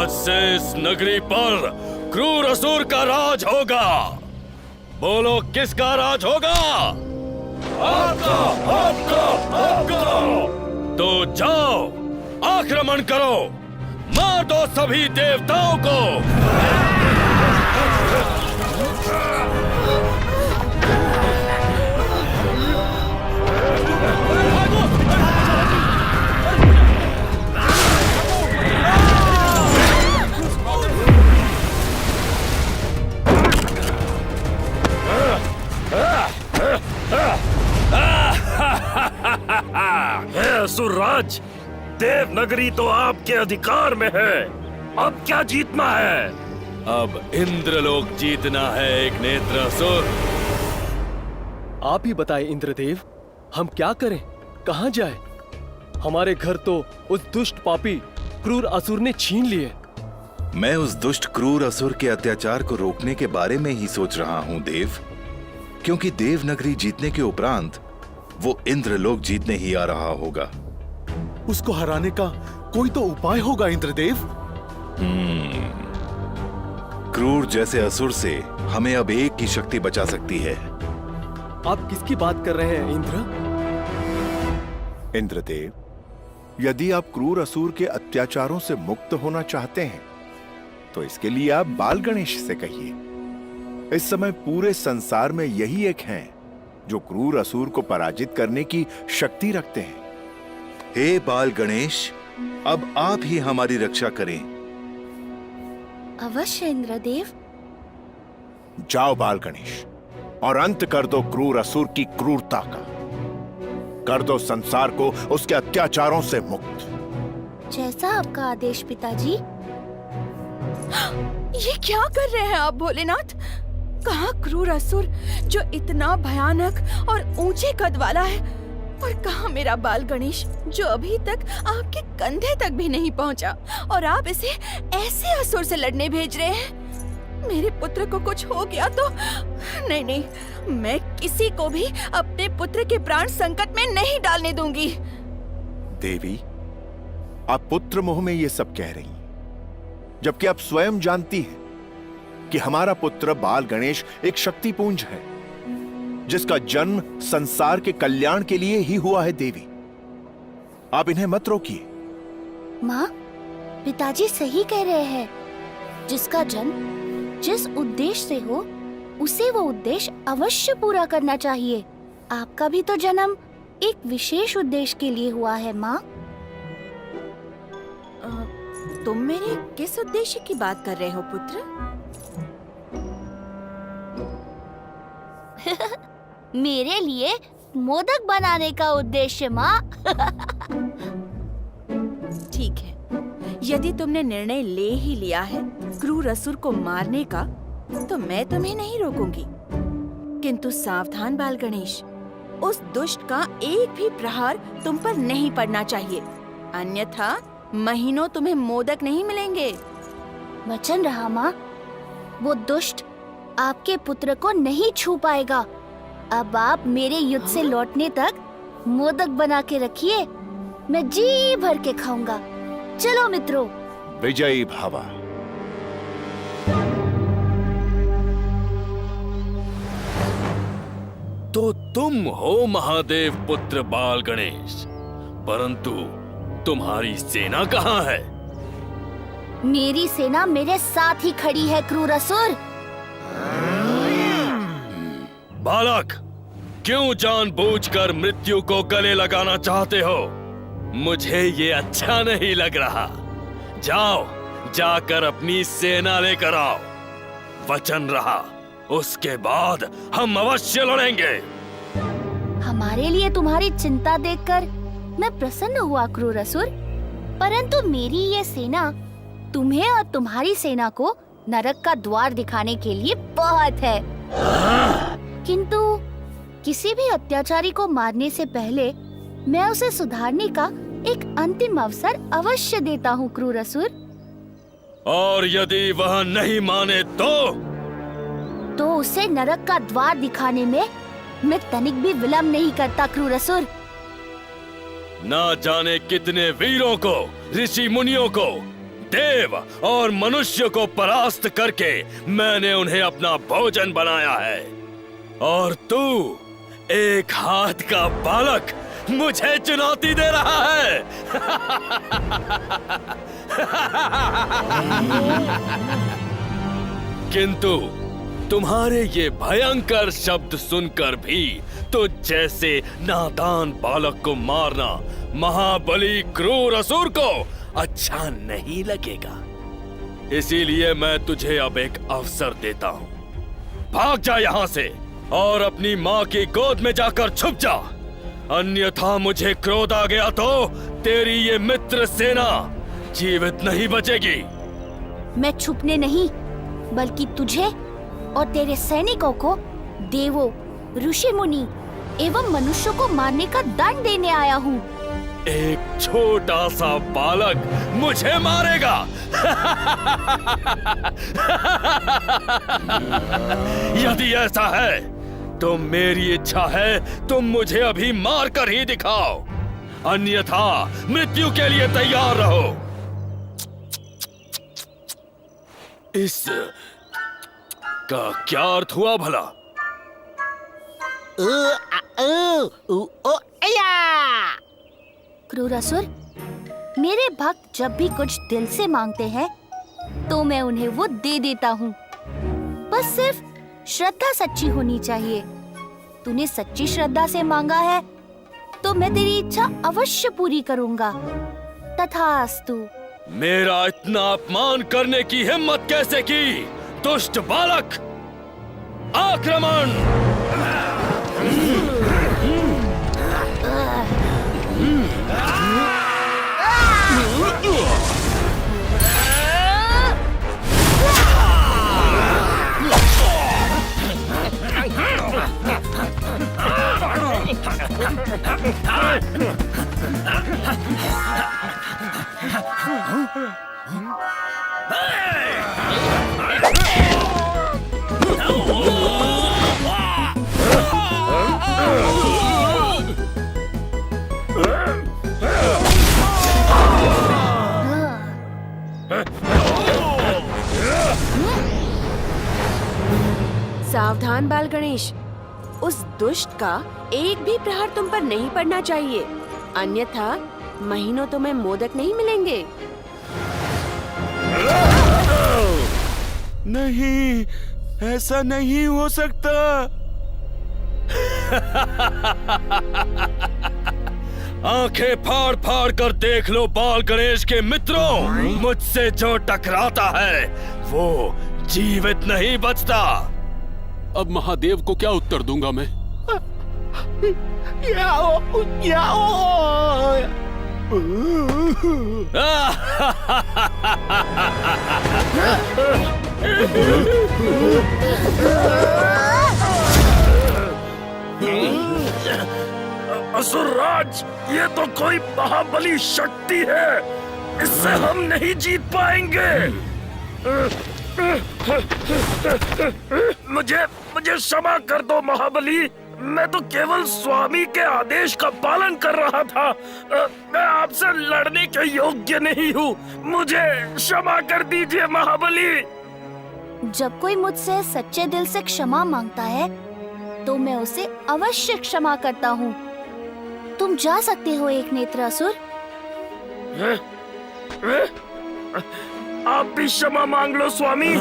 आज से इस नगरी पर क्रूर असुर का राज होगा। बोलो किसका राज होगा? आपका, आपका, आपका। तो जाओ, आक्रमण करो, मार दो सभी देवताओं को। हे असुरराज, देवनगरी तो आपके अधिकार में है। अब क्या जीतना है? अब इंद्रलोक जीतना है एक नेत्रासुर। आप ही बताएं इंद्रदेव, हम क्या करें, कहां जाएं? हमारे घर तो उस दुष्ट पापी क्रूर असुर ने छीन लिए। मैं उस दुष्ट क्रूर असुर के अत्याचार को रोकने के बारे में ही सोच रहा हूं देव, क्योंकि देवनगरी जीतने के उपरांत वो इंद्रलोक जीतने ही आ रहा होगा। उसको हराने का कोई तो उपाय होगा इंद्रदेव। क्रूर जैसे असुर से हमें अब एक की शक्ति बचा सकती है। आप किसकी बात कर रहे हैं इंद्र? इंद्रदेव, यदि आप क्रूर असुर के अत्याचारों से मुक्त होना चाहते हैं तो इसके लिए आप बाल गणेश से कहिए। इस समय पूरे संसार में यही एक हैं जो क्रूर असुर को पराजित करने की शक्ति रखते हैं। हे बाल गणेश, अब आप ही हमारी रक्षा करें। अवश्य इंद्रदेव। जाओ बाल गणेश, और अंत कर दो क्रूर असुर की क्रूरता का। कर दो संसार को उसके अत्याचारों से मुक्त। जैसा आपका आदेश पिताजी। ये क्या कर रहे हैं आप भोलेनाथ? कहाँ क्रूर असुर जो इतना भयानक और ऊंचे कद वाला है, और कहाँ मेरा बाल गणेश जो अभी तक आपके कंधे तक भी नहीं पहुँचा, और आप इसे ऐसे असुर से लड़ने भेज रहे हैं? मेरे पुत्र को कुछ हो गया तो नहीं नहीं, मैं किसी को भी अपने पुत्र के प्राण संकट में नहीं डालने दूंगी। देवी, आप पुत्र मोह में ये सब कह रही हैं, जबकि आप स्वयं जानती हैं कि हमारा पुत्र बाल गणेश एक शक्तिपुंज है जिसका जन्म संसार के कल्याण के लिए ही हुआ है। देवी, आप इन्हें मत रोकिए। माँ, पिताजी सही कह रहे हैं। जिसका जन्म जिस उद्देश्य से हो, उसे वो उद्देश्य अवश्य पूरा करना चाहिए। आपका भी तो जन्म एक विशेष उद्देश्य के लिए हुआ है माँ। तुम मेरे किस उद्देश्य की बात कर रहे हो पुत्र? मेरे लिए मोदक बनाने का उद्देश्य माँ। ठीक है, यदि तुमने निर्णय ले ही लिया है क्रूर असुर को मारने का, तो मैं तुम्हें नहीं रोकूंगी। किंतु सावधान बाल गणेश, उस दुष्ट का एक भी प्रहार तुम पर नहीं पड़ना चाहिए, अन्यथा महीनों तुम्हें मोदक नहीं मिलेंगे। वचन रहा माँ, वो दुष्ट आपके पुत्र को नहीं छू पाएगा। अब आप मेरे युद्ध से लौटने तक मोदक बना के रखिए, मैं जी भर के खाऊंगा। चलो मित्रों। विजयी भावा। तो तुम हो महादेव पुत्र बाल गणेश, परंतु तुम्हारी सेना कहाँ है? मेरी सेना मेरे साथ ही खड़ी है क्रूर असुर। बालक, क्यों जानबूझकर मृत्यु को गले लगाना चाहते हो? मुझे ये अच्छा नहीं लग रहा। जाओ, जाकर अपनी सेना लेकर आओ। वचन रहा, उसके बाद हम अवश्य लड़ेंगे। हमारे लिए तुम्हारी चिंता देखकर मैं प्रसन्न हुआ क्रूर असुर, परंतु मेरी ये सेना तुम्हें और तुम्हारी सेना को नरक का द्वार दिखाने के लिए बहुत है। किंतु किसी भी अत्याचारी को मारने से पहले मैं उसे सुधारने का एक अंतिम अवसर अवश्य देता हूँ क्रूर असुर। और यदि वह नहीं माने तो उसे नरक का द्वार दिखाने में मैं तनिक भी विलंब नहीं करता क्रूर असुर। ना जाने कितने वीरों को, ऋषि मुनियों को देव और मनुष्य को परास्त करके मैंने उन्हें अपना भोजन बनाया है, और तू एक हाथ का बालक मुझे चुनौती दे रहा है। किंतु तुम्हारे ये भयंकर शब्द सुनकर भी तो जैसे नादान बालक को मारना महाबली क्रूर असुर को अच्छा नहीं लगेगा। इसीलिए मैं तुझे अब एक अवसर देता हूँ। भाग जा यहाँ से और अपनी माँ की गोद में जाकर छुप जा, अन्यथा मुझे क्रोध आ गया तो तेरी ये मित्र सेना जीवित नहीं बचेगी। मैं छुपने नहीं, बल्कि तुझे और तेरे सैनिकों को देवों, ऋषि मुनि एवं मनुष्यों को मारने का दंड देने आया हूँ। एक छोटा सा बालक मुझे मारेगा? यदि ऐसा है तो मेरी इच्छा है तुम मुझे अभी मार कर ही दिखाओ, अन्यथा मृत्यु के लिए तैयार रहो। इस का क्या अर्थ हुआ भला? क्रूर असुर, मेरे भक्त जब भी कुछ दिल से मांगते हैं तो मैं उन्हें वो दे देता हूँ। बस सिर्फ श्रद्धा सच्ची होनी चाहिए। तूने सच्ची श्रद्धा से मांगा है तो मैं तेरी इच्छा अवश्य पूरी करूँगा। तथास्तु। मेरा इतना अपमान करने की हिम्मत कैसे की, दुष्ट बालक! आक्रमण! सावधान बाल गणेश, उस दुष्ट का एक भी प्रहार तुम पर नहीं पड़ना चाहिए, अन्यथा महीनों तुम्हें मोदक नहीं मिलेंगे। नहीं, ऐसा नहीं हो सकता। आंखें फाड़ फाड़ कर देख लो बाल गणेश के मित्रों, मुझसे जो टकराता है वो जीवित नहीं बचता। अब महादेव को क्या उत्तर दूंगा मैं? असुरराज, ये तो कोई महाबली शक्ति है, इससे हम नहीं जीत पाएंगे। मुझे क्षमा कर दो महाबली, मैं तो केवल स्वामी के आदेश का पालन कर रहा था। मैं आपसे लड़ने के योग्य नहीं हूँ, मुझे क्षमा कर दीजिए महाबली। जब कोई मुझसे सच्चे दिल से क्षमा मांगता है तो मैं उसे अवश्य क्षमा करता हूँ। तुम जा सकते हो एक नेत्र असुर। आप भी क्षमा मांग लो स्वामी।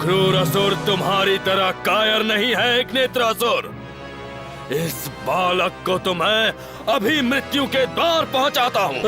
क्रूर असुर तुम्हारी तरह कायर नहीं है एक नेत्रासुर। इस बालक को तो मैं अभी मृत्यु के द्वार पहुंचाता हूँ।